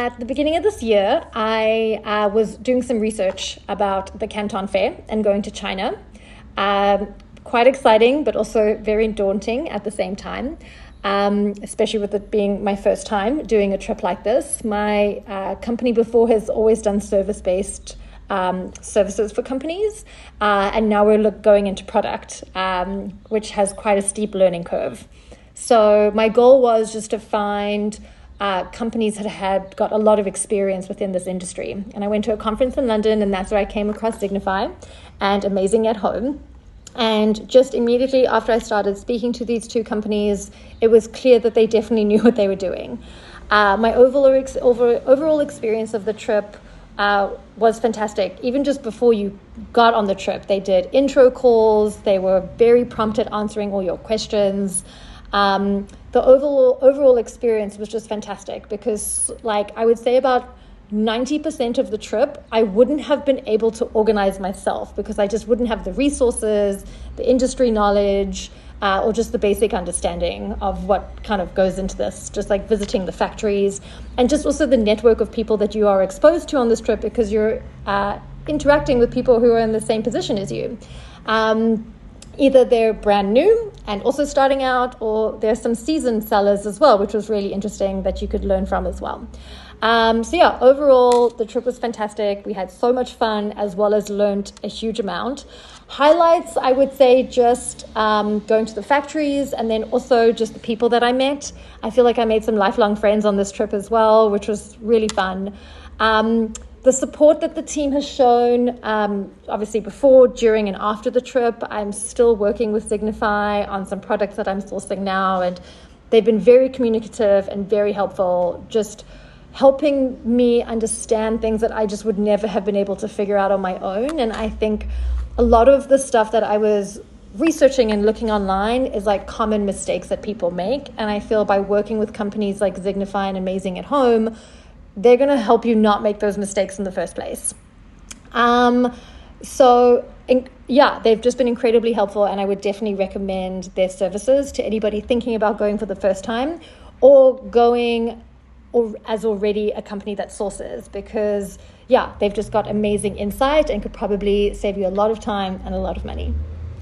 at the beginning of this year, I was doing some research about the Canton Fair and going to China. Quite exciting, but also very daunting at the same time, especially with it being my first time doing a trip like this. My company before has always done service-based services for companies, and now we're going into product, which has quite a steep learning curve. So my goal was just to find companies that had got a lot of experience within this industry. And I went to a conference in London, and that's where I came across Signify and Amazing at Home. And just immediately after I started speaking to these two companies, it was clear that they definitely knew what they were doing. My overall experience of the trip was fantastic. Even just before you got on the trip, they did intro calls. They were very prompt at answering all your questions. The overall experience was just fantastic because, I would say about 90% of the trip, I wouldn't have been able to organize myself because I just wouldn't have the resources, the industry knowledge, or just the basic understanding of what kind of goes into this, just like visiting the factories and just also the network of people that you are exposed to on this trip because you're interacting with people who are in the same position as you. Either they're brand new and also starting out, or there's some seasoned sellers as well, which was really interesting that you could learn from as well. Overall, the trip was fantastic. We had so much fun as well as learned a huge amount. Highlights, I would say just going to the factories and then also just the people that I met. I feel like I made some lifelong friends on this trip as well, which was really fun. The support that the team has shown, obviously before, during, and after the trip. I'm still working with Signify on some products that I'm sourcing now, and they've been very communicative and very helpful, just helping me understand things that I just would never have been able to figure out on my own. And I think a lot of the stuff that I was researching and looking online is common mistakes that people make. And I feel by working with companies like Signify and Amazing at Home, they're going to help you not make those mistakes in the first place. They've just been incredibly helpful, and I would definitely recommend their services to anybody thinking about going for the first time or going as already a company that sources, because they've just got amazing insight and could probably save you a lot of time and a lot of money.